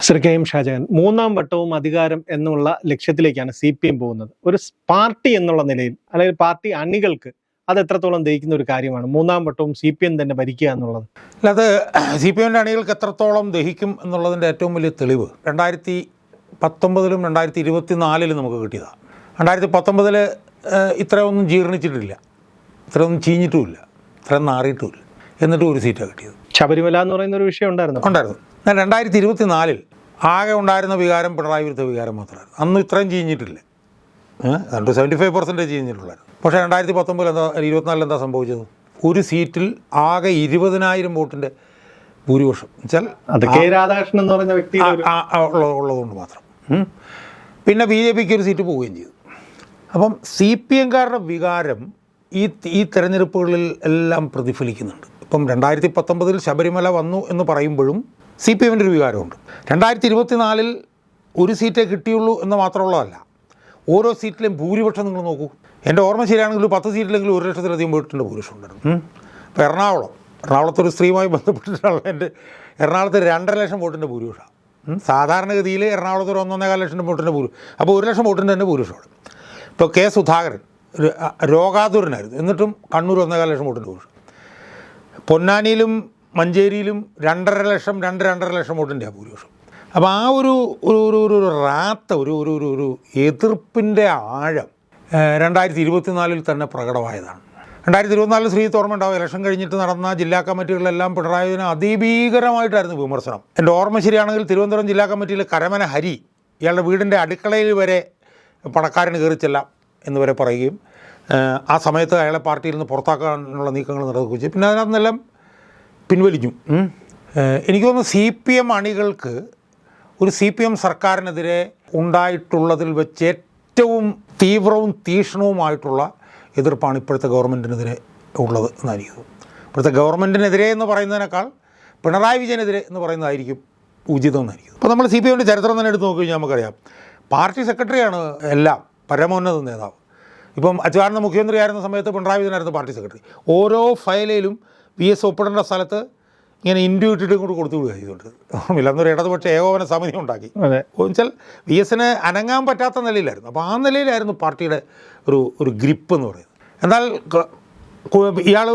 Sir K M Shah Jahan മൂന്നാം വട്ടവും അധികാരം എന്നുള്ള ലക്ഷ്യത്തിലേക്കാണ് CPM പോകുന്നത്. ഒരു പാർട്ടി എന്നുള്ള നിലയിൽ അല്ലെങ്കിൽ പാർട്ടി അണികൾക്ക് അത് എത്രത്തോളം ദഹിക്കുന്ന ഒരു കാര്യമാണ് മൂന്നാം വട്ടവും CPM തന്നെ ഭരിക്കുക എന്നുള്ളത്? അല്ല, അത് CPM അണികൾക്ക് എത്രത്തോളം ദഹിക്കും എന്നുള്ളതിൻ്റെ ഏറ്റവും വലിയ തെളിവ് 2019-ലും 2024-ലും നമുക്ക് കിട്ടിയതാണ്. 2019 ഇത്രയൊന്നും ജീർണിച്ചിട്ടില്ല, ഇത്രയൊന്നും ചീഞ്ഞിട്ടുമില്ല, ഇത്രയും നാറിയിട്ടുമില്ല, എന്നിട്ടും ഒരു സീറ്റാണ് കിട്ടിയത്. ശബരിമല എന്ന് പറയുന്ന ഒരു വിഷയം ഉണ്ടായിരുന്നു. എന്നാൽ 2024 ആകെ ഉണ്ടായിരുന്ന വികാരം പിണറായി വിരുദ്ധ വികാരം മാത്രമായിരുന്നു. അന്ന് ഇത്രയും ചീഞ്ഞിട്ടില്ല, 75% ചീഞ്ഞിട്ടുള്ളായിരുന്നു. പക്ഷേ 2019 എന്താ 24 എന്താ സംഭവിച്ചത്? ഒരു സീറ്റിൽ ആകെ 20,000 വോട്ടിൻ്റെ ഭൂരിപക്ഷം വെച്ചാൽ അത് കെ രാധാകൃഷ്ണൻ എന്ന് പറഞ്ഞ വ്യക്തി ഉള്ളതുകൊണ്ട് മാത്രം. പിന്നെ BJPക്ക് ഒരു സീറ്റ് പോവുകയും ചെയ്തു. അപ്പം CPM-കാരുടെ വികാരം ഈ തെരഞ്ഞെടുപ്പുകളിൽ എല്ലാം പ്രതിഫലിക്കുന്നുണ്ട്. ഇപ്പം 2019 ശബരിമല വന്നു എന്ന് പറയുമ്പോഴും CPM-ൻ്റെ ഒരു വികാരമുണ്ട്. 2024 ഒരു സീറ്റേ കിട്ടിയുള്ളൂ എന്ന് മാത്രമുള്ളതല്ല, ഓരോ സീറ്റിലെയും ഭൂരിപക്ഷം നിങ്ങൾ നോക്കൂ. എൻ്റെ ഓർമ്മ ശരിയാണെങ്കിൽ 10 സീറ്റിലെങ്കിലും 1,00,000-ലധികം വോട്ടിൻ്റെ ഭൂരിപക്ഷം ഉണ്ടായിരുന്നു. ഇപ്പോൾ എറണാകുളത്തൊരു സ്ത്രീയുമായി ബന്ധപ്പെട്ടിട്ടുള്ള എറണാകുളത്ത് 2,50,000 വോട്ടിൻ്റെ ഭൂരിപക്ഷമാണ്. സാധാരണഗതിയിൽ എറണാകുളത്ത് ഒരു 1,15 ലക്ഷം വോട്ടിൻ്റെ അപ്പോൾ 1,00,000 വോട്ടിൻ്റെ തന്നെ ഭൂരിപക്ഷമാണ്. ഇപ്പോൾ കെ സുധാകരൻ രോഗാതുരനായിരുന്നു, എന്നിട്ടും കണ്ണൂർ 1,15 ലക്ഷം വോട്ടിൻ്റെ ഭൂരിപക്ഷം. പൊന്നാനിയിലും മഞ്ചേരിയിലും 2,50,000 ലക്ഷം വോട്ടിൻ്റെ ഭൂരിപക്ഷം. അപ്പോൾ ആ ഒരു എതിർപ്പിൻ്റെ ആഴം 2024 തന്നെ പ്രകടമായതാണ്. 2024 ശ്രീ ഓർമ്മ ഉണ്ടാവും, ഇലക്ഷൻ കഴിഞ്ഞിട്ട് നടന്ന ജില്ലാ കമ്മിറ്റികളിലെല്ലാം പിണറായിന് അതിഭീകരമായിട്ടായിരുന്നു വിമർശനം. എൻ്റെ ഓർമ്മ ശരിയാണെങ്കിൽ തിരുവനന്തപുരം ജില്ലാ കമ്മിറ്റിയിൽ കരമന ഹരി ഇയാളുടെ വീടിൻ്റെ അടുക്കളയിൽ വരെ പണക്കാരന് കയറിച്ചെല്ലാം എന്ന് വരെ പറയുകയും ആ സമയത്ത് അയാളെ പാർട്ടിയിൽ നിന്ന് പുറത്താക്കാനുള്ള നീക്കങ്ങൾ നടക്കുകയും പിന്നെ അതിനകത്തെല്ലാം പിൻവലിഞ്ഞു. എനിക്ക് തോന്നുന്നു CPM അണികൾക്ക് ഒരു CPM സർക്കാരിനെതിരെ ഉണ്ടായിട്ടുള്ളതിൽ വെച്ച് ഏറ്റവും തീവ്രവും തീക്ഷ്ണവുമായിട്ടുള്ള എതിർപ്പാണ് ഇപ്പോഴത്തെ ഗവൺമെൻറ്റിനെതിരെ ഉള്ളത് എന്നായിരിക്കും. ഇപ്പോഴത്തെ ഗവൺമെൻറ്റിനെതിരെ എന്ന് പറയുന്നതിനേക്കാൾ പിണറായി വിജയനെതിരെ എന്ന് പറയുന്നതായിരിക്കും ഉചിതം എന്നായിരിക്കും. ഇപ്പോൾ നമ്മൾ CPM-ൻ്റെ ചരിത്രം തന്നെ എടുത്ത് നോക്കി കഴിഞ്ഞാൽ നമുക്കറിയാം, പാർട്ടി സെക്രട്ടറിയാണ് എല്ലാം, പരമോന്നത നേതാവ്. ഇപ്പം അച്യുതാനന്ദ മുഖ്യമന്ത്രിയായിരുന്ന സമയത്ത് പിണറായി വിജയനായിരുന്നു പാർട്ടി സെക്രട്ടറി. ഓരോ ഫയലിലും VS ഒപ്പിടേണ്ട സ്ഥലത്ത് ഇങ്ങനെ ഇൻഡ്യൂ ഇട്ടിട്ട് കൂടി കൊടുത്തു വിടുക ചെയ്തുകൊണ്ട് ഇല്ലെന്നൊരു ഇടതുപക്ഷ ഏകോപന സമിതി ഉണ്ടാക്കി. എന്നുവെച്ചാൽ VS-ന് അനങ്ങാൻ പറ്റാത്ത നിലയിലായിരുന്നു. അപ്പോൾ ആ നിലയിലായിരുന്നു പാർട്ടിയുടെ ഒരു ഗ്രിപ്പ് എന്ന് പറയുന്നത്. എന്നാൽ ഇയാൾ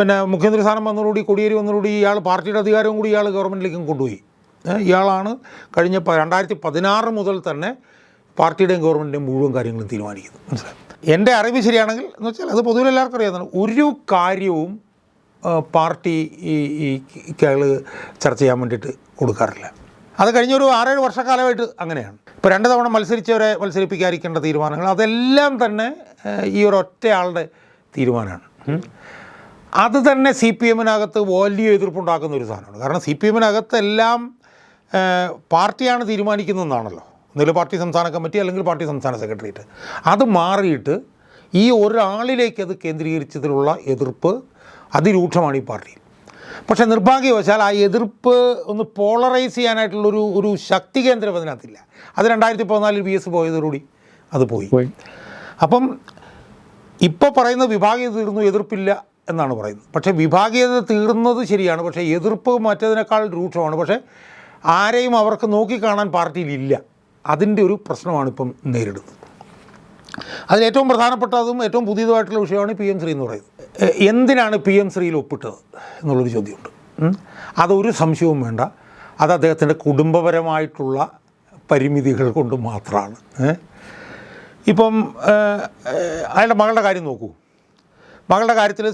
പിന്നെ മുഖ്യമന്ത്രി സ്ഥാനം വന്നതോടുകൂടി, കോടിയേരി വന്നതോടുകൂടി ഇയാൾ പാർട്ടിയുടെ അധികാരവും കൂടി ഇയാൾ ഗവൺമെൻറ്റിലേക്കും കൊണ്ടുപോയി. ഇയാളാണ് കഴിഞ്ഞ 2016 മുതൽ തന്നെ പാർട്ടിയുടെയും ഗവൺമെൻറ്റിൻ്റെയും മുഴുവൻ കാര്യങ്ങളും തീരുമാനിക്കുന്നത്. മനസ്സിലായി? എൻ്റെ അറിവ് ശരിയാണെങ്കിൽ എന്ന് വെച്ചാൽ അത് പൊതുവെ എല്ലാവർക്കും അറിയാവുന്നതാണ്, ഒരു കാര്യവും പാർട്ടി ഇയാൾ ചർച്ച ചെയ്യാൻ വേണ്ടിയിട്ട് കൊടുക്കാറില്ല. അത് കഴിഞ്ഞൊരു 6-7 വർഷക്കാലമായിട്ട് അങ്ങനെയാണ്. ഇപ്പോൾ 2 തവണ മത്സരിച്ചവരെ മത്സരിപ്പിക്കാതിരിക്കേണ്ട തീരുമാനങ്ങൾ അതെല്ലാം തന്നെ ഈ ഒരൊറ്റയാളുടെ തീരുമാനമാണ്. അത് തന്നെ CPM-നകത്ത് വലിയ എതിർപ്പുണ്ടാക്കുന്ന ഒരു സാധനമാണ്. കാരണം CPM-നകത്ത് എല്ലാം പാർട്ടിയാണ് തീരുമാനിക്കുന്നതെന്നാണല്ലോ, ഒന്നുകിൽ പാർട്ടി സംസ്ഥാന കമ്മിറ്റി അല്ലെങ്കിൽ പാർട്ടി സംസ്ഥാന സെക്രട്ടേറിയറ്റ്. അത് മാറിയിട്ട് ഈ ഒരാളിലേക്ക് അത് കേന്ദ്രീകരിച്ചതിലുള്ള എതിർപ്പ് അതിരൂക്ഷമാണ് ഈ പാർട്ടിയിൽ. പക്ഷേ നിർഭാഗ്യവശാൽ ആ എതിർപ്പ് ഒന്ന് പോളറൈസ് ചെയ്യാനായിട്ടുള്ളൊരു ശക്തി കേന്ദ്രം അതിനകത്തില്ല. അത് 2014 VS പോയതോടുകൂടി അത് പോയി. അപ്പം ഇപ്പോൾ പറയുന്ന വിഭാഗീയത തീർന്നു, എതിർപ്പില്ല എന്നാണ് പറയുന്നത്. പക്ഷേ വിഭാഗീയത തീർന്നത് ശരിയാണ്, പക്ഷേ എതിർപ്പ് മറ്റതിനേക്കാൾ രൂക്ഷമാണ്. പക്ഷേ ആരെയും അവർക്ക് നോക്കിക്കാണാൻ പാർട്ടിയിലില്ല. അതിൻ്റെ ഒരു പ്രശ്നമാണ് ഇപ്പം നേരിടുന്നത്. അതിലേറ്റവും പ്രധാനപ്പെട്ടതും ഏറ്റവും പുതിയതുമായിട്ടുള്ള വിഷയമാണ് PM ശ്രീ എന്ന് പറയുന്നത്. എന്തിനാണ് PM ശ്രീയിൽ ഒപ്പിട്ടത് എന്നുള്ളൊരു ചോദ്യമുണ്ട്. അതൊരു സംശയവും വേണ്ട, അത് അദ്ദേഹത്തിൻ്റെ കുടുംബപരമായിട്ടുള്ള പരിമിതികൾ കൊണ്ട് മാത്രമാണ്. ഇപ്പം അയാളുടെ മകളുടെ കാര്യം നോക്കൂ. മകളുടെ കാര്യത്തിൽ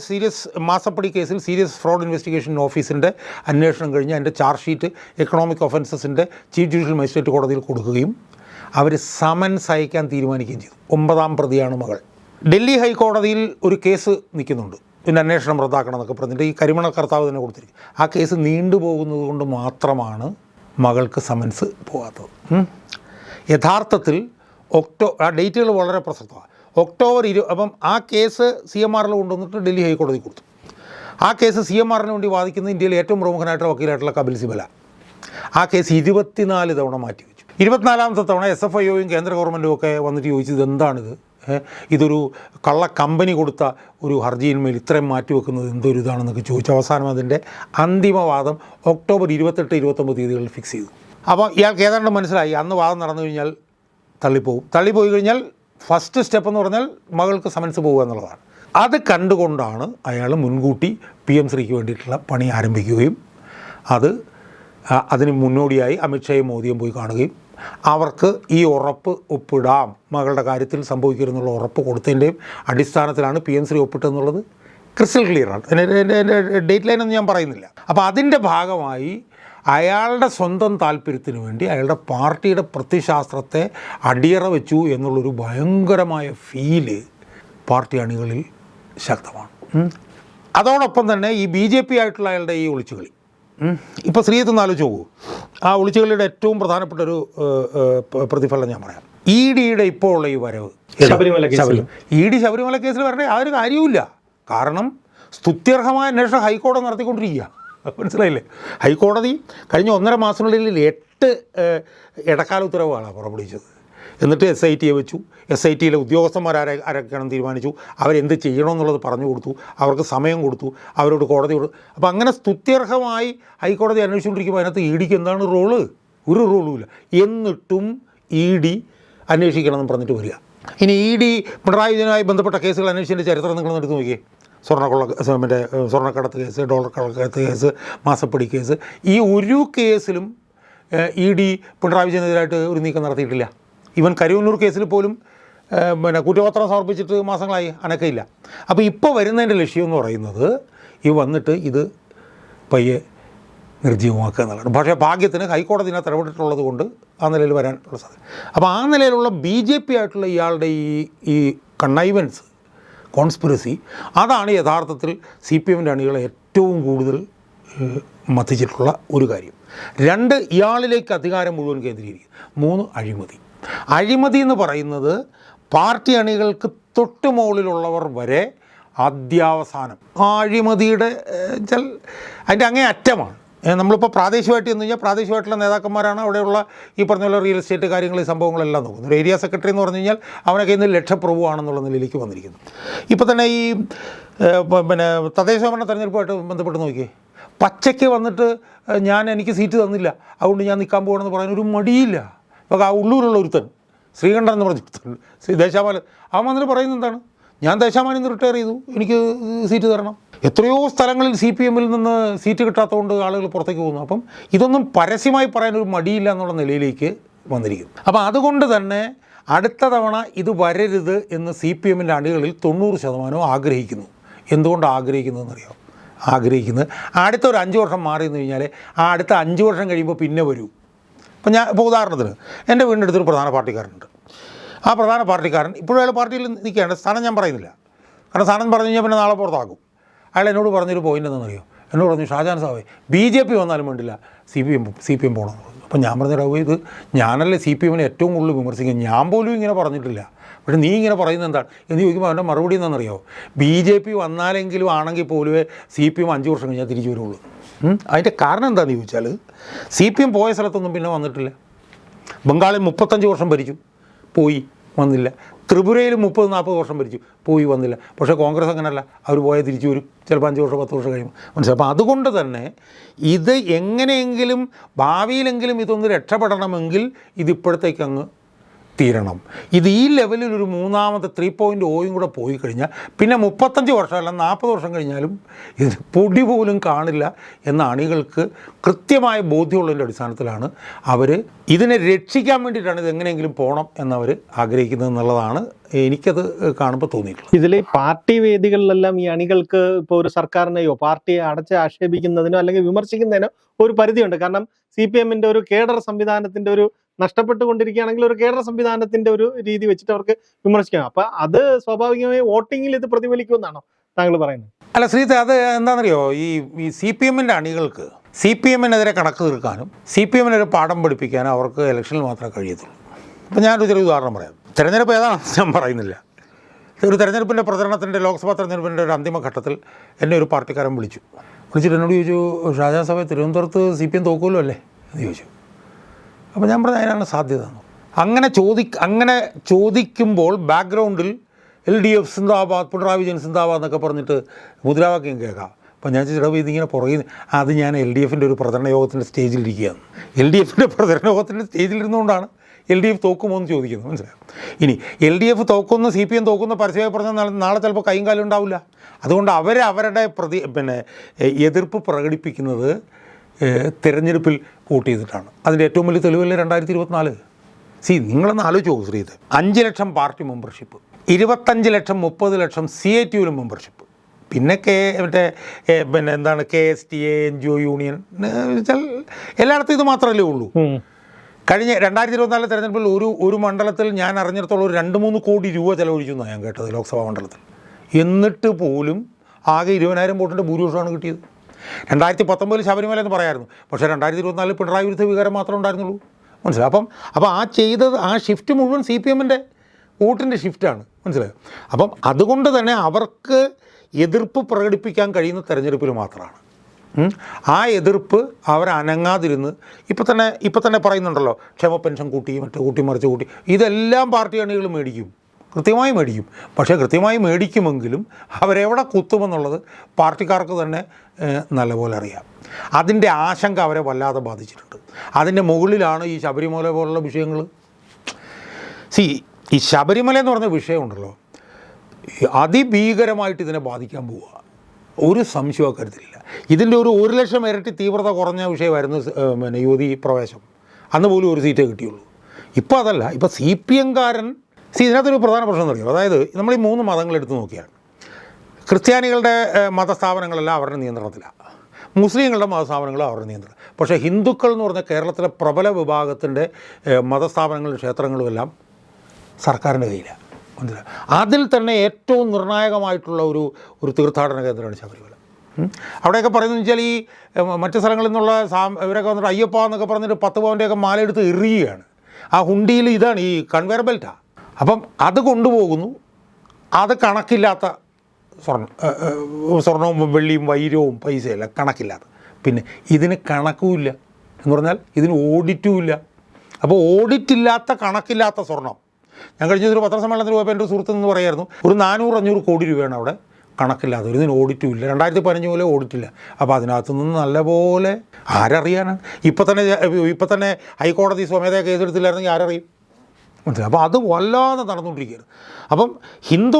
മാസപ്പടി കേസിൽ സീരിയസ് ഫ്രോഡ് ഇൻവെസ്റ്റിഗേഷൻ ഓഫീസിൻ്റെ അന്വേഷണം കഴിഞ്ഞ് അതിൻ്റെ ചാർജ് ഷീറ്റ് എക്കണോമിക് ഒഫൻസസിൻ്റെ ചീഫ് ജുഡീഷ്യൽ മജിസ്ട്രേറ്റ് കോടതിയിൽ കൊടുക്കുകയും അവർ സമൻസ് അയക്കാൻ തീരുമാനിക്കുകയും ചെയ്തു. 9ാം പ്രതിയാണ് മകൾ. ഡൽഹി ഹൈക്കോടതിയിൽ ഒരു കേസ് നിൽക്കുന്നുണ്ട്, പിന്നെ അന്വേഷണം റദ്ദാക്കണം എന്നൊക്കെ പറഞ്ഞിട്ട് ഈ കരിമണൽ കർത്താവ് തന്നെ കൊടുത്തിരിക്കും. ആ കേസ് നീണ്ടുപോകുന്നത് കൊണ്ട് മാത്രമാണ് മകൾക്ക് സമൻസ് പോകാത്തത്. യഥാർത്ഥത്തിൽ ആ ഡേറ്റുകൾ വളരെ പ്രസക്തമാണ്. ഒക്ടോബർ 20 അപ്പം ആ കേസ് CMR-ൽ കൊണ്ടുവന്നിട്ട് ഡൽഹി ഹൈക്കോടതി കൊടുത്തു. ആ കേസ് CMR-ന് വേണ്ടി വാദിക്കുന്ന ഇന്ത്യയിലെ ഏറ്റവും പ്രമുഖനായിട്ടുള്ള വക്കീലായിട്ടുള്ള കപിൽ സിബല ആ കേസ് 24 തവണ മാറ്റിവെച്ചു. 24ാമത്തെ തവണ SFIOയും കേന്ദ്ര ഗവൺമെൻറ്റും ഒക്കെ വന്നിട്ട് ചോദിച്ചത് എന്താണിത്, ഇതൊരു കള്ള കമ്പനി കൊടുത്ത ഒരു ഹർജിയിന്മേൽ ഇത്രയും മാറ്റിവെക്കുന്നത് എന്തൊരു ഇതാണെന്നൊക്കെ ചോദിച്ചു. അവസാനം അതിൻ്റെ അന്തിമവാദം ഒക്ടോബർ 28-29 തീയതികളിൽ ഫിക്സ് ചെയ്തു. അപ്പോൾ ഇയാൾക്ക് ഏതാണ്ട് മനസ്സിലായി അന്ന് വാദം നടന്നു കഴിഞ്ഞാൽ തള്ളിപ്പോയി കഴിഞ്ഞാൽ ഫസ്റ്റ് സ്റ്റെപ്പ് എന്ന് പറഞ്ഞാൽ മകൾക്ക് സമൻസ് പോകുക എന്നുള്ളതാണ്. അത് കണ്ടുകൊണ്ടാണ് അയാൾ മുൻകൂട്ടി PM ശ്രീക്ക് വേണ്ടിയിട്ടുള്ള പണി ആരംഭിക്കുകയും അതിന് മുന്നോടിയായി അമിത്ഷായും മോദിയും പോയി കാണുകയും അവർക്ക് ഈ ഉറപ്പ് ഒപ്പിടാം, മകളുടെ കാര്യത്തിൽ സംഭവിക്കരുതെന്നുള്ള ഉറപ്പ് കൊടുത്തതിൻ്റെയും അടിസ്ഥാനത്തിലാണ് PM ശ്രീ ഒപ്പിട്ടെന്നുള്ളത് ക്രിസ്റ്റൽ ക്ലിയറാണ്. എൻ്റെ ഡേറ്റ് ലൈനൊന്നും ഞാൻ പറയുന്നില്ല. അപ്പോൾ അതിൻ്റെ ഭാഗമായി അയാളുടെ സ്വന്തം താല്പര്യത്തിന് വേണ്ടി അയാളുടെ പാർട്ടിയുടെ പ്രത്യയശാസ്ത്രത്തെ അടിയറ വെച്ചു എന്നുള്ളൊരു ഭയങ്കരമായ ഫീല് പാർട്ടി അണികളിൽ ശക്തമാണ്. അതോടൊപ്പം തന്നെ ഈ BJP ആയിട്ടുള്ള അയാളുടെ ഈ ഒളിച്ചുകളി ഇപ്പോൾ ശ്രീജിത്ത് ആലോചിച്ച് നോക്കൂ. ആ ഒളിച്ചുകളിയുടെ ഏറ്റവും പ്രധാനപ്പെട്ട ഒരു പ്രതിഫലനം ഞാൻ പറയാം. EDയുടെ ഇപ്പോൾ ഉള്ള ഈ വരവ്, ED ശബരിമല കേസിൽ വരേണ്ട യാതൊരു കാര്യവുമില്ല. കാരണം സ്തുത്യർഹമായ അന്വേഷണം ഹൈക്കോടതി നടത്തിക്കൊണ്ടിരിക്കുക. മനസ്സിലായില്ലേ? ഹൈക്കോടതി കഴിഞ്ഞ 1.5 മാസത്തിനുള്ളിൽ 8 ഇടക്കാല ഉത്തരവുകളാണ് പുറപ്പെടുവിച്ചത്. എന്നിട്ട് SITയെ വെച്ചു. SITയിലെ ഉദ്യോഗസ്ഥന്മാർ ആരൊക്കെയാണെന്ന് തീരുമാനിച്ചു. അവരെന്ത് ചെയ്യണമെന്നുള്ളത് പറഞ്ഞു കൊടുത്തു, അവർക്ക് സമയം കൊടുത്തു, അവരോട് കോടതി കൊടുത്തു. അപ്പോൾ അങ്ങനെ സ്തുത്യർഹമായി ഹൈക്കോടതി അന്വേഷിച്ചുകൊണ്ടിരിക്കുമ്പോൾ അതിനകത്ത് EDക്ക് എന്താണ് റോള്? ഒരു റോളുമില്ല. എന്നിട്ടും ED അന്വേഷിക്കണമെന്ന് പറഞ്ഞിട്ട് വരിക. ഇനി ED പിണറായി വിജയനുമായി ബന്ധപ്പെട്ട കേസുകൾ അന്വേഷിച്ചതിൻ്റെ ചരിത്രം നിങ്ങളൊന്ന് എടുത്ത് നോക്കിയേ. സ്വർണ്ണക്കടത്ത് കേസ്, ഡോളർ കടത്ത് കേസ്, മാസപ്പടി കേസ്, ഈ ഒരു കേസിലും ED പിണറായി വിജയനെതിരായിട്ട് ഒരു നീക്കം നടത്തിയിട്ടില്ല. ഈവൻ കരിവന്നൂർ കേസിൽ പോലും കുറ്റപത്രം സമർപ്പിച്ചിട്ട് മാസങ്ങളായി, അനക്കയില്ല. അപ്പോൾ ഇപ്പോൾ വരുന്നതിൻ്റെ ലക്ഷ്യം എന്ന് പറയുന്നത് വന്നിട്ട് ഇത് പയ്യെ നിർജ്ജീവമാക്കുക എന്നുള്ളതാണ്. പക്ഷേ ഭാഗ്യത്തിന് ഹൈക്കോടതി ഇതിനകത്ത് ഇടപെട്ടിട്ടുള്ളത് കൊണ്ട് ആ നിലയിൽ വരാനുള്ള സാധ്യത. അപ്പോൾ ആ നിലയിലുള്ള BJP ആയിട്ടുള്ള ഇയാളുടെ ഈ കണ്ണൈവൻസ്, കോൺസ്പിറസി, അതാണ് യഥാർത്ഥത്തിൽ CPMൻ്റെ അണികളെ ഏറ്റവും കൂടുതൽ മത്തിച്ചിട്ടുള്ള ഒരു കാര്യം. 2, ഇയാളിലേക്ക് അധികാരം മുഴുവൻ കേന്ദ്രീകരിക്കും. 3, അഴിമതി എന്ന് പറയുന്നത് പാർട്ടി അണികൾക്ക് തൊട്ട് മുകളിലുള്ളവർ വരെ അത്യാവസാനം ആ അഴിമതിയുടെ അതിൻ്റെ അങ്ങേ അറ്റമാണ്. നമ്മളിപ്പോൾ പ്രാദേശികമായിട്ട് എന്ന് കഴിഞ്ഞാൽ പ്രാദേശികമായിട്ടുള്ള നേതാക്കന്മാരാണ് അവിടെയുള്ള ഈ പറഞ്ഞ പോലെ റിയൽ എസ്റ്റേറ്റ് കാര്യങ്ങൾ, ഈ സംഭവങ്ങളെല്ലാം നോക്കുന്നത്. ഒരു ഏരിയ സെക്രട്ടറി എന്ന് പറഞ്ഞു കഴിഞ്ഞാൽ അവനൊക്കെ ഇന്ന് ലക്ഷപ്രഭുവാണെന്നുള്ള നിലയിലേക്ക് വന്നിരിക്കുന്നു. ഇപ്പോൾ തന്നെ ഈ തദ്ദേശ ഭരണ തെരഞ്ഞെടുപ്പുമായിട്ട് ബന്ധപ്പെട്ട് നോക്കിയേ, പച്ചയ്ക്ക് വന്നിട്ട് എനിക്ക് സീറ്റ് തന്നില്ല അതുകൊണ്ട് ഞാൻ നിൽക്കാൻ പോകണമെന്ന് പറയാൻ ഒരു മടിയില്ല. ഇപ്പോൾ ആ ഉള്ളൂരുള്ള ഒരുത്തൻ ശ്രീകണ്ഠൻ എന്ന് പറഞ്ഞ ദേശാമാല, അവൻ വന്നിട്ട് പറയുന്നത് എന്താണ്? ഞാൻ ദേശാമാനിൽ നിന്ന് റിട്ടയർ ചെയ്തു, എനിക്ക് സീറ്റ് തരണം. എത്രയോ സ്ഥലങ്ങളിൽ CPMൽ നിന്ന് സീറ്റ് കിട്ടാത്തതുകൊണ്ട് ആളുകൾ പുറത്തേക്ക് പോകുന്നു. അപ്പം ഇതൊന്നും പരസ്യമായി പറയാനൊരു മടിയില്ല എന്നുള്ള നിലയിലേക്ക് വന്നിരിക്കും. അപ്പം അതുകൊണ്ട് തന്നെ അടുത്ത തവണ ഇത് വരരുത് എന്ന് CPMൻ്റെ അണികളിൽ 90% ആഗ്രഹിക്കുന്നു. എന്തുകൊണ്ട് ആഗ്രഹിക്കുന്നതെന്നറിയാമോ? ആഗ്രഹിക്കുന്നത് അടുത്ത ഒരു 5 വർഷം മാറി എന്ന് കഴിഞ്ഞാൽ ആ അടുത്ത 5 വർഷം കഴിയുമ്പോൾ പിന്നെ വരൂ. ഇപ്പോൾ ഉദാഹരണത്തിന് എൻ്റെ വീടിൻ്റെ അടുത്തൊരു പ്രധാന പാർട്ടിക്കാരനുണ്ട്. ആ പ്രധാന പാർട്ടിക്കാരൻ ഇപ്പോഴും അയാൾ പാർട്ടിയിൽ നിൽക്കുകയാണ്. സ്ഥാനം ഞാൻ പറയുന്നില്ല, കാരണം സ്ഥാനം പറഞ്ഞു കഴിഞ്ഞാൽ പിന്നെ നാളെ പുറത്താക്കും. അയാൾ എന്നോട് പറഞ്ഞൊരു പോയിൻ്റ് എന്താണെന്നറിയോ? എന്നോട് പറഞ്ഞു, ഷാജാൻ സാബേ BJP വന്നാലും വേണ്ടില്ല CPM പോകണമെന്ന് പറഞ്ഞു. അപ്പോൾ ഞാൻ പറഞ്ഞു, ഇത് ഞാനല്ലേ CPMനെ ഏറ്റവും കൂടുതൽ വിമർശിക്കുന്നത്, ഞാൻ പോലും ഇങ്ങനെ പറഞ്ഞിട്ടില്ല, പക്ഷേ നീ ഇങ്ങനെ പറയുന്നത് എന്താണ് എന്ന് ചോദിക്കുമ്പോൾ അവൻ്റെ മറുപടി എന്താണെന്നറിയോ? BJP വന്നാലെങ്കിലും ആണെങ്കിൽ പോലും CPM 5 വർഷം കഴിഞ്ഞാൽ തിരിച്ചു വരുള്ളൂ. അതിൻ്റെ കാരണം എന്താണെന്ന് ചോദിച്ചാൽ CPM പോയ സ്ഥലത്തൊന്നും പിന്നെ വന്നിട്ടില്ല. ബംഗാളിൽ 35 വർഷം ഭരിച്ചു, പോയി വന്നില്ല. ത്രിപുരയിൽ 30-40 വർഷം ഭരിച്ചു, പോയി വന്നില്ല. പക്ഷേ കോൺഗ്രസ് അങ്ങനെയല്ല, അവർ പോയാൽ തിരിച്ചു വരും, ചിലപ്പോൾ 5 വർഷം 10 വർഷം കഴിയുമ്പോൾ. മനസ്സിലായി? അപ്പോൾ അതുകൊണ്ട് തന്നെ ഇത് എങ്ങനെയെങ്കിലും ഭാവിയിലെങ്കിലും ഇതൊന്ന് രക്ഷപ്പെടണമെങ്കിൽ ഇതിപ്പോഴത്തേക്ക് അങ്ങ് തീരണം. ഇത് ഈ ലെവലിൽ ഒരു മൂന്നാമത്തെ 3.0 കൂടെ പോയി കഴിഞ്ഞാൽ പിന്നെ 35 വർഷം അല്ല 40 വർഷം കഴിഞ്ഞാലും ഇതിന് പൊടി പോലും കാണില്ല എന്ന അണികൾക്ക് കൃത്യമായ ബോധ്യമുള്ളതിൻ്റെ അടിസ്ഥാനത്തിലാണ് അവർ ഇതിനെ രക്ഷിക്കാൻ വേണ്ടിയിട്ടാണ് ഇത് എങ്ങനെയെങ്കിലും പോകണം എന്നവർ ആഗ്രഹിക്കുന്നത് എന്നുള്ളതാണ് എനിക്കത് കാണുമ്പോൾ തോന്നിയിട്ടുള്ളത്. ഇതിൽ പാർട്ടി വേദികളിലെല്ലാം ഈ അണികൾക്ക് ഇപ്പോൾ ഒരു സർക്കാരിനെയോ പാർട്ടിയെ അടച്ച് ആക്ഷേപിക്കുന്നതിനോ അല്ലെങ്കിൽ വിമർശിക്കുന്നതിനോ ഒരു പരിധിയുണ്ട്. കാരണം CPMൻ്റെ ഒരു കേഡർ സംവിധാനത്തിൻ്റെ ഒരു നഷ്ടപ്പെട്ടുകൊണ്ടിരിക്കുകയാണെങ്കിൽ ഒരു കേഡർ സംവിധാനത്തിന്റെ ഒരു രീതി വെച്ചിട്ട് അവർക്ക് വിമർശിക്കാം. അപ്പൊ അത് സ്വാഭാവികമായി വോട്ടിങ്ങിൽ ഇത് പ്രതിഫലിക്കുമെന്നാണോ താങ്കൾ പറയുന്നത്? അല്ല ശ്രീത്തെ, അത് എന്താണെന്നറിയോ, ഈ CPMൻ്റെ അണികൾക്ക് CPMനെതിരെ കണക്ക് തീർക്കാനും CPMനൊരു പാഠം പഠിപ്പിക്കാനും അവർക്ക് ഇലക്ഷനിൽ മാത്രമേ കഴിയത്തുള്ളൂ. അപ്പോൾ ഞാനൊരു ചെറിയ ഉദാഹരണം പറയാം. തെരഞ്ഞെടുപ്പ് ഏതാണെന്ന് ഞാൻ പറയുന്നില്ല. ഒരു തെരഞ്ഞെടുപ്പിൻ്റെ പ്രചരണത്തിൻ്റെ ലോക്സഭാ തെരഞ്ഞെടുപ്പിൻ്റെ ഒരു അന്തിമഘട്ടത്തിൽ എന്നെ ഒരു പാർട്ടിക്കാരൻ വിളിച്ചിട്ട് എന്നോട് ചോദിച്ചു, ഷാജാൻ സഭ തിരുവനന്തപുരത്ത് CPM തോക്കുമല്ലോ അല്ലേ എന്ന് ചോദിച്ചു. അപ്പോൾ ഞാൻ പറഞ്ഞത് അതിനാണ് സാധ്യത. അങ്ങനെ ചോദിക്കുമ്പോൾ ബാക്ക്ഗ്രൗണ്ടിൽ LDF സിന്ദാബാദ്, പിണറായി വിജയൻ സിന്ദാബാദ് എന്നൊക്കെ പറഞ്ഞിട്ട് മുദ്രാവാക്യം കേൾക്കാം. അപ്പോൾ ഞാൻ ചിലപ്പോൾ ഇതിങ്ങനെ പുറകിൽ അത് ഞാൻ LDFൻ്റെ ഒരു പ്രചരണ യോഗത്തിൻ്റെ സ്റ്റേജിലിരിക്കുകയാണ്. LDFൻ്റെ പ്രചരണ യോഗത്തിൻ്റെ സ്റ്റേജിലിരുന്നുകൊണ്ടാണ് LDF തോക്കുമോ എന്ന് ചോദിക്കുന്നത്, മനസ്സിലായോ? ഇനി LDF തോക്കുന്ന CPM തോക്കുന്ന പരസ്യമായി പറഞ്ഞാൽ നാളെ ചിലപ്പോൾ കൈയും കാലും ഉണ്ടാവില്ല. അതുകൊണ്ട് അവരുടെ എതിർപ്പ് പ്രകടിപ്പിക്കുന്നത് തിരഞ്ഞെടുപ്പിൽ വോട്ട് ചെയ്തിട്ടാണ്. അതിൻ്റെ ഏറ്റവും വലിയ തെളിവല്ലേ 2024. നിങ്ങളൊന്ന് ആലോചിച്ച് നോക്കൂ ശ്രീത്, 5 ലക്ഷം പാർട്ടി മെമ്പർഷിപ്പ്, 25 ലക്ഷം 30 ലക്ഷം CITU മെമ്പർഷിപ്പ്, പിന്നെ KSTA NGO യൂണിയൻ വെച്ചാൽ എല്ലായിടത്തും ഇത് മാത്രമല്ലേ ഉള്ളൂ. കഴിഞ്ഞ 2024 തെരഞ്ഞെടുപ്പിൽ ഒരു മണ്ഡലത്തിൽ ഞാൻ അറിഞ്ഞിടത്തോളം ഒരു 2-3 കോടി രൂപ ചിലവഴിച്ചു എന്നാണ് ഞാൻ കേട്ടത്, ലോക്സഭാ മണ്ഡലത്തിൽ. എന്നിട്ട് പോലും ആകെ 20,000 വോട്ടിൻ്റെ ഭൂരിപക്ഷമാണ് കിട്ടിയത്. 2019 ശബരിമല എന്ന് പറയായിരുന്നു, പക്ഷേ 2024 പിണറായി വിരുദ്ധ വികാരം മാത്രമേ ഉണ്ടായിരുന്നുള്ളൂ, മനസ്സിലായി? അപ്പം ആ ഷിഫ്റ്റ് മുഴുവൻ CPMൻ്റെ വോട്ടിൻ്റെ ഷിഫ്റ്റാണ്, മനസ്സിലായോ? അപ്പം അതുകൊണ്ട് തന്നെ അവർക്ക് എതിർപ്പ് പ്രകടിപ്പിക്കാൻ കഴിയുന്ന തെരഞ്ഞെടുപ്പിൽ മാത്രമാണ്. ആ എതിർപ്പ് അവരനങ്ങാതിരുന്ന് ഇപ്പം തന്നെ പറയുന്നുണ്ടല്ലോ, ക്ഷേമ പെൻഷൻ കൂട്ടി, മറ്റു കൂട്ടി മറിച്ച് കൂട്ടി, ഇതെല്ലാം പാർട്ടി അണികൾ മേടിക്കും, കൃത്യമായി മേടിക്കും. പക്ഷേ കൃത്യമായി മേടിക്കുമെങ്കിലും അവരെവിടെ കുത്തുമെന്നുള്ളത് പാർട്ടിക്കാർക്ക് തന്നെ നല്ലപോലെ അറിയാം. അതിൻ്റെ ആശങ്ക അവരെ വല്ലാതെ ബാധിച്ചിട്ടുണ്ട്. അതിൻ്റെ മുകളിലാണ് ഈ ശബരിമല പോലുള്ള വിഷയങ്ങൾ. ഈ ശബരിമല എന്ന് പറഞ്ഞ വിഷയമുണ്ടല്ലോ, അതിഭീകരമായിട്ട് ഇതിനെ ബാധിക്കാൻ പോവുക, ഒരു സംശയവും അക്കാര്യത്തിലില്ല. ഇതിൻ്റെ 1 ലക്ഷം ഇരട്ടി തീവ്രത കുറഞ്ഞ വിഷയമായിരുന്നു യുവതി പ്രവേശം. അന്ന് പോലും ഒരു സീറ്റേ കിട്ടിയുള്ളൂ. ഇപ്പോൾ അതല്ല. ഇപ്പോൾ CPMകാരൻ ഇതിനകത്തൊരു പ്രധാന പ്രശ്നം എന്ന് പറയുന്നത്, അതായത് നമ്മൾ ഈ 3 മതങ്ങളെടുത്ത് നോക്കിയാൽ ക്രിസ്ത്യാനികളുടെ മതസ്ഥാപനങ്ങളെല്ലാം അവരുടെ നിയന്ത്രണത്തിലാണ്, മുസ്ലിങ്ങളുടെ മതസ്ഥാപനങ്ങളും അവരുടെ നിയന്ത്രണം. പക്ഷേ ഹിന്ദുക്കൾ എന്ന് പറഞ്ഞാൽ കേരളത്തിലെ പ്രബല വിഭാഗത്തിൻ്റെ മതസ്ഥാപനങ്ങളും ക്ഷേത്രങ്ങളും എല്ലാം സർക്കാരിൻ്റെ കയ്യിലാണ്, മനസ്സിലായി? അതിൽ തന്നെ ഏറ്റവും നിർണായകമായിട്ടുള്ള ഒരു തീർത്ഥാടന കേന്ദ്രമാണ് ശബരിമല. അവിടെയൊക്കെ പറയുന്നത് വെച്ചാൽ ഈ മറ്റു സ്ഥലങ്ങളിൽ നിന്നുള്ള ഇവരൊക്കെ വന്നിട്ട് അയ്യപ്പ എന്നൊക്കെ പറഞ്ഞിട്ട് 10 പവൻ്റെയൊക്കെ മാലയെടുത്ത് എറിയുകയാണ്. ആ ഹുണ്ടിയിൽ ഇതാണ് ഈ കൺവെയർ ബെൽറ്റാണ്. അപ്പം അത് കൊണ്ടുപോകുന്നു, അത് കണക്കില്ലാത്ത സ്വർണവും വെള്ളിയും വൈരവും പൈസയല്ല, കണക്കില്ലാത്ത. പിന്നെ ഇതിന് കണക്കുമില്ല എന്ന് പറഞ്ഞാൽ ഇതിന് ഓഡിറ്റും ഇല്ല. അപ്പോൾ ഓഡിറ്റില്ലാത്ത കണക്കില്ലാത്ത സ്വർണം. ഞാൻ കഴിഞ്ഞൊരു പത്രസമ്മേളനത്തിൽ പോയപ്പോൾ എൻ്റെ സുഹൃത്ത് എന്ന് പറയായിരുന്നു, ഒരു 400-500 കോടി രൂപയാണ് അവിടെ കണക്കില്ലാതെ, ഇതിന് ഓഡിറ്റും ഇല്ല. 2015 പോലെ ഓഡിറ്റില്ല. അപ്പോൾ അതിനകത്തു നിന്ന് നല്ലപോലെ ആരറിയാനാണ്? ഇപ്പം തന്നെ ഹൈക്കോടതി സ്വമേധയാ കേസെടുത്തില്ലായിരുന്നെങ്കിൽ ആരറിയും, മനസ്സിലായി? അപ്പോൾ അത് വല്ലാതെ നടന്നുകൊണ്ടിരിക്കുകയാണ്. അപ്പം ഹിന്ദു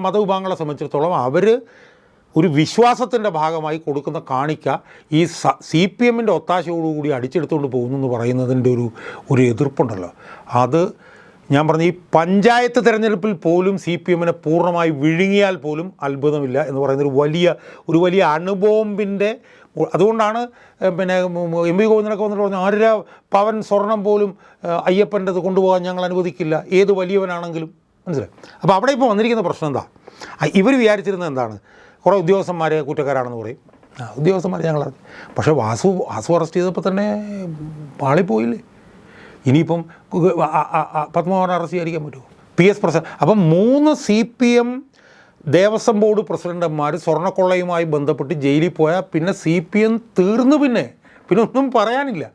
മതവിഭാഗങ്ങളെ സംബന്ധിച്ചിടത്തോളം അവർ ഒരു വിശ്വാസത്തിൻ്റെ ഭാഗമായി കൊടുക്കുന്ന കാണിക്ക ഈ CPMൻ്റെ ഒത്താശയോടുകൂടി അടിച്ചെടുത്തുകൊണ്ട് പോകുന്നു എന്ന് പറയുന്നതിൻ്റെ ഒരു എതിർപ്പുണ്ടല്ലോ, അത് ഞാൻ പറഞ്ഞ ഈ പഞ്ചായത്ത് തിരഞ്ഞെടുപ്പിൽ പോലും CPMനെ പൂർണ്ണമായി വിഴുങ്ങിയാൽ പോലും അത്ഭുതമില്ല എന്ന് പറയുന്നൊരു വലിയ അണുബോംബിൻ്റെ. അതുകൊണ്ടാണ് MP ഗോവിന്ദനൊക്കെ വന്നിട്ട് പറഞ്ഞു, 1.5 പവൻ സ്വർണം പോലും അയ്യപ്പൻ്റെത് കൊണ്ടുപോകാൻ ഞങ്ങൾ അനുവദിക്കില്ല, ഏത് വലിയവനാണെങ്കിലും, മനസ്സിലായി? അപ്പോൾ അവിടെ ഇപ്പോൾ വന്നിരിക്കുന്ന പ്രശ്നം എന്താ? ഇവർ വിചാരിച്ചിരുന്നത് എന്താണ്? കുറേ ഉദ്യോഗസ്ഥന്മാരെ കുറ്റക്കാരാണെന്ന് പറയും, ഉദ്യോഗസ്ഥന്മാരെ ഞങ്ങൾ അറിഞ്ഞു. പക്ഷേ വാസു അറസ്റ്റ് ചെയ്തപ്പോൾ തന്നെ പാളിപ്പോയില്ലേ? ഇനിയിപ്പം പത്മനാഭൻ അറസ്റ്റ് ചെയ്യാതിരിക്കാൻ പറ്റുമോ? PS പ്രസാദ്. അപ്പം 3 CPM ദേവസ്വം ബോർഡ് പ്രസിഡന്റുമാർ സ്വർണ്ണക്കൊള്ളയുമായി ബന്ധപ്പെട്ട് ജയിലിൽ പോയാൽ പിന്നെ CPM തീർന്നു, പിന്നെ ഒന്നും പറയാനില്ല.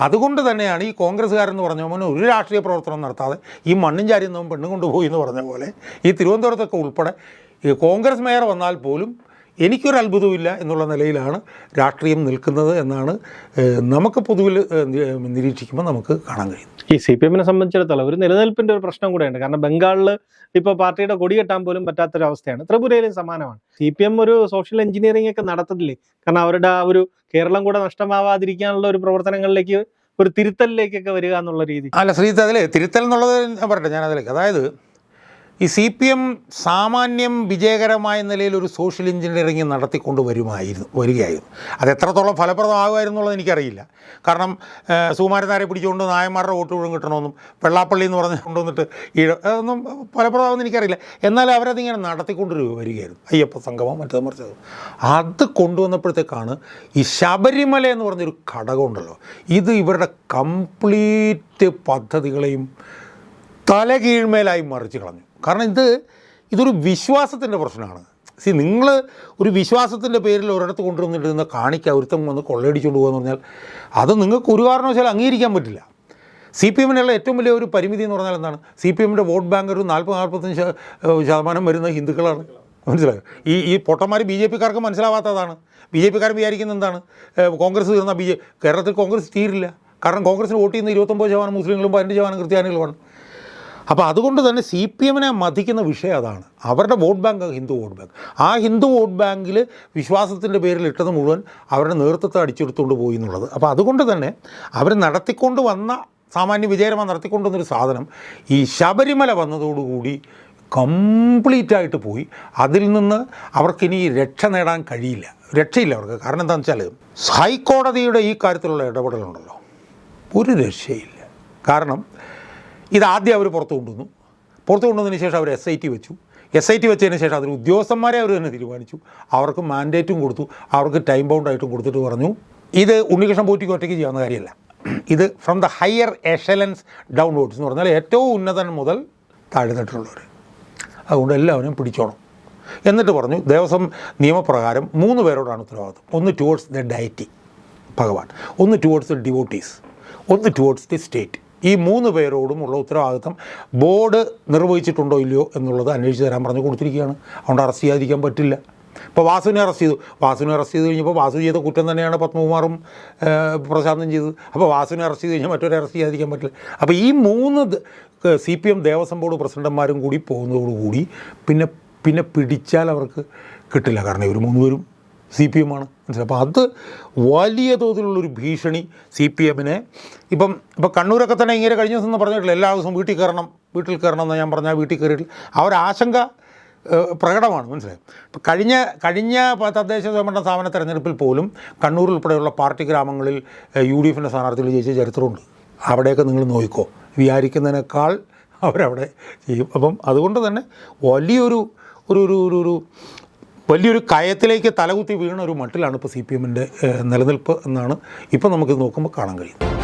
അതുകൊണ്ട് തന്നെയാണ് ഈ കോൺഗ്രസ്സുകാരെന്ന് പറഞ്ഞ പോലെ ഒരു രാഷ്ട്രീയ പ്രവർത്തനം നടത്താതെ ഈ മണ്ണും ചാരിയും നമ്മൾ പെണ്ണും കൊണ്ടുപോയി എന്ന് പറഞ്ഞ പോലെ ഈ തിരുവനന്തപുരത്തൊക്കെ ഉൾപ്പെടെ കോൺഗ്രസ് മേയർ വന്നാൽ പോലും എനിക്കൊരു അത്ഭുതമില്ല എന്നുള്ള നിലയിലാണ് രാഷ്ട്രീയം നിൽക്കുന്നത് എന്നാണ് നമുക്ക് പൊതുവിൽ നിരീക്ഷിക്കുമ്പോൾ നമുക്ക് കാണാൻ കഴിയും. ഈ CPMനെ സംബന്ധിച്ചിടത്തോളം ഒരു നിലനിൽപ്പിൻ്റെ ഒരു പ്രശ്നം കൂടെയുണ്ട്. കാരണം ബംഗാളിൽ ഇപ്പോൾ പാർട്ടിയുടെ കൊടി കെട്ടാൻ പോലും പറ്റാത്തൊരവസ്ഥയാണ്. ത്രിപുരയിലും സമാനമാണ്. CPM ഒരു സോഷ്യൽ എഞ്ചിനീയറിംഗ് ഒക്കെ നടത്തത്തില്ലേ? കാരണം അവരുടെ ആ ഒരു കേരളം കൂടെ നഷ്ടമാവാതിരിക്കാനുള്ള ഒരു പ്രവർത്തനങ്ങളിലേക്ക്, ഒരു തിരുത്തലിലേക്കൊക്കെ വരിക എന്നുള്ള രീതി. അല്ല ശ്രീജിത്ത്, അതിൽ തിരുത്തൽ എന്നുള്ളത് പറയട്ടെ ഞാൻ അതിലേക്ക്. അതായത് ഈ CPM സാമാന്യം വിജയകരമായ നിലയിൽ ഒരു സോഷ്യൽ എഞ്ചിനീയറിംഗ് നടത്തിക്കൊണ്ട് വരികയായിരുന്നു. അത് എത്രത്തോളം ഫലപ്രദമാകുമായിരുന്നു എന്നുള്ളത് എനിക്കറിയില്ല. കാരണം സുകുമാരനാരെ പിടിച്ചുകൊണ്ട് നായന്മാരുടെ വോട്ട് മുഴുവൻ കിട്ടണമെന്നും വെള്ളാപ്പള്ളി എന്ന് പറഞ്ഞ് കൊണ്ടുവന്നിട്ട് അതൊന്നും ഫലപ്രദമാകുമെന്ന് എനിക്കറിയില്ല. എന്നാലും അവരതിങ്ങനെ നടത്തിക്കൊണ്ട് വരികയായിരുന്നു. അയ്യപ്പ സംഗമം മറ്റത് മറിച്ചത് അത് കൊണ്ടുവന്നപ്പോഴത്തേക്കാണ് ഈ ശബരിമല എന്ന് പറഞ്ഞൊരു ഘടകമുണ്ടല്ലോ, ഇത് ഇവരുടെ കംപ്ലീറ്റ് പദ്ധതികളെയും തലകീഴ്മേലായി മറിച്ച് കളഞ്ഞു. കാരണം ഇതൊരു വിശ്വാസത്തിൻ്റെ പ്രശ്നമാണ്. നിങ്ങൾ ഒരു വിശ്വാസത്തിൻ്റെ പേരിൽ ഒരിടത്ത് കൊണ്ടുവന്നിട്ട് കാണിക്കുക, ഒരുത്തം വന്ന് കൊള്ളയടിച്ചുകൊണ്ട് പോകുക എന്ന് പറഞ്ഞാൽ അത് നിങ്ങൾക്ക് ഒരു കാരണവശാലും അംഗീകരിക്കാൻ പറ്റില്ല. CPMനുള്ള ഏറ്റവും വലിയ ഒരു പരിമിതി എന്ന് പറഞ്ഞാൽ എന്താണ്? CPMൻ്റെ വോട്ട് ബാങ്ക് ഒരു 40-45% വരുന്ന ഹിന്ദുക്കളാണ്, മനസ്സിലായോ? ഈ പൊട്ടന്മാർ ബി ജെ പിക്കാർക്ക് മനസ്സിലാവാത്തതാണ്. ബി ജെ പിക്കാരൻ വിചാരിക്കുന്നത് എന്താണ്, കോൺഗ്രസ് തീർന്നാൽ കേരളത്തിൽ കോൺഗ്രസ് തീരില്ല. കാരണം കോൺഗ്രസിന് വോട്ട് ചെയ്യുന്ന 29% മുസ്ലിങ്ങളും 15% ക്രിസ്ത്യാനികളുമാണ്. അപ്പോൾ അതുകൊണ്ട് തന്നെ സി പി എമ്മിനെ മതിക്കുന്ന വിഷയം അതാണ്. അവരുടെ vote bank Hindu vote bank. ആ ഹിന്ദു വോട്ട് ബാങ്കിൽ വിശ്വാസത്തിൻ്റെ പേരിൽ ഇട്ടത് മുഴുവൻ അവരുടെ നേതൃത്വത്തെ അടിച്ചെടുത്തുകൊണ്ട് പോയി എന്നുള്ളത്. അപ്പോൾ അതുകൊണ്ട് തന്നെ അവർ നടത്തിക്കൊണ്ട് വന്ന സാമാന്യ വിജയകരമായി നടത്തിക്കൊണ്ട് വന്നൊരു സാധനം ഈ ശബരിമല വന്നതോടുകൂടി കംപ്ലീറ്റായിട്ട് പോയി. അതിൽ നിന്ന് അവർക്കിനി രക്ഷ നേടാൻ കഴിയില്ല, രക്ഷയില്ല അവർക്ക്. കാരണം എന്താണെന്ന് വെച്ചാൽ ഹൈക്കോടതിയുടെ ഈ കാര്യത്തിലുള്ള ഇടപെടലുണ്ടല്ലോ, ഒരു രക്ഷയില്ല. കാരണം ഇതാദ്യം അവർ പുറത്തു കൊണ്ടുവന്നതിന് ശേഷം അവർ SIT വെച്ചു. SIT വെച്ചതിന് ശേഷം അതിൽ ഉദ്യോഗസ്ഥന്മാരെ അവർ തന്നെ തീരുമാനിച്ചു. അവർക്ക് മാൻഡേറ്റും കൊടുത്തു, അവർക്ക് ടൈം ബൗണ്ടായിട്ടും കൊടുത്തിട്ട് പറഞ്ഞു ഇത് ഉണ്ണികൃഷ്ണൻ പോറ്റിക്ക് ഒറ്റയ്ക്ക് ചെയ്യാവുന്ന കാര്യമല്ല. ഇത് ഫ്രം ദ ഹയർ എഷലൻസ് ഡൗൺവേർഡ്സ് എന്ന് പറഞ്ഞാൽ ഏറ്റവും ഉന്നതൻ മുതൽ താഴ്ന്നിട്ടുള്ളവർ, അതുകൊണ്ട് എല്ലാവരും പിടിച്ചോണം. എന്നിട്ട് പറഞ്ഞു ദേവസ്വം നിയമപ്രകാരം 3 പേരോടാണ് ഉത്തരവാദിത്വം. ഒന്ന് ടുവേർഡ്സ് ദ ഡയറ്റി ഭഗവാൻ, ഒന്ന് ടുവേർഡ്സ് ദ ഡിവോട്ടീസ്, ഒന്ന് ടുവേർഡ്സ് ദി സ്റ്റേറ്റ്. ഈ 3 പേരോടുമുള്ള ഉത്തരവാദിത്വം ബോർഡ് നിർവഹിച്ചിട്ടുണ്ടോ ഇല്ലയോ എന്നുള്ളത് അന്വേഷിച്ച് തരാൻ പറഞ്ഞു കൊടുത്തിരിക്കുകയാണ്. അതുകൊണ്ട് അറസ്റ്റ് ചെയ്യാതിരിക്കാൻ പറ്റില്ല. ഇപ്പോൾ വാസുവിനെ അറസ്റ്റ് ചെയ്ത് കഴിഞ്ഞപ്പോൾ വാസു ചെയ്ത കുറ്റം തന്നെയാണ് പത്മകുമാറും പ്രശാന്തും ചെയ്തത്. അപ്പോൾ വാസുവിനെ അറസ്റ്റ് ചെയ്ത് കഴിഞ്ഞാൽ മറ്റൊരു അറസ്റ്റ് ചെയ്യാതിരിക്കാൻ പറ്റില്ല. അപ്പോൾ ഈ 3 CPM ദേവസ്വം ബോർഡ് പ്രസിഡന്റുമാരും കൂടി പോകുന്നതോടുകൂടി പിന്നെ പിടിച്ചാൽ അവർക്ക് കിട്ടില്ല. കാരണം ഇവർ 3 പേരും CPM ആണ്. അപ്പോൾ അത് വലിയ തോതിലുള്ളൊരു ഭീഷണി CPM-നെ ഇപ്പം കണ്ണൂരൊക്കെ തന്നെ ഇങ്ങനെ കഴിഞ്ഞ ദിവസം പറഞ്ഞിട്ടില്ല, എല്ലാ ദിവസവും വീട്ടിൽ കയറണം എന്ന് ഞാൻ പറഞ്ഞാൽ വീട്ടിൽ കയറിയിട്ടില്ല. അവരാശങ്ക പ്രകടമാണ്. മനസ്സിലായി? ഇപ്പം കഴിഞ്ഞ തദ്ദേശ സ്വയംഭരണ സ്ഥാപന തെരഞ്ഞെടുപ്പിൽ പോലും കണ്ണൂർ ഉൾപ്പെടെയുള്ള പാർട്ടി ഗ്രാമങ്ങളിൽ UDF-ൻ്റെ സ്ഥാനാർത്ഥികൾ ജയിച്ച ചരിത്രമുണ്ട്. അവിടെയൊക്കെ നിങ്ങൾ നോക്കിക്കോ, വിചാരിക്കുന്നതിനേക്കാൾ അവരവിടെ ചെയ്യും. അപ്പം അതുകൊണ്ട് തന്നെ വലിയൊരു കയത്തിലേക്ക് തലകുത്തി വീണ ഒരു മട്ടിലാണ് ഇപ്പോൾ CPM-ൻ്റെ നിലനിൽപ്പ് എന്നാണ് ഇപ്പോൾ നമുക്കിത് നോക്കുമ്പോൾ കാണാൻ കഴിയുന്നത്.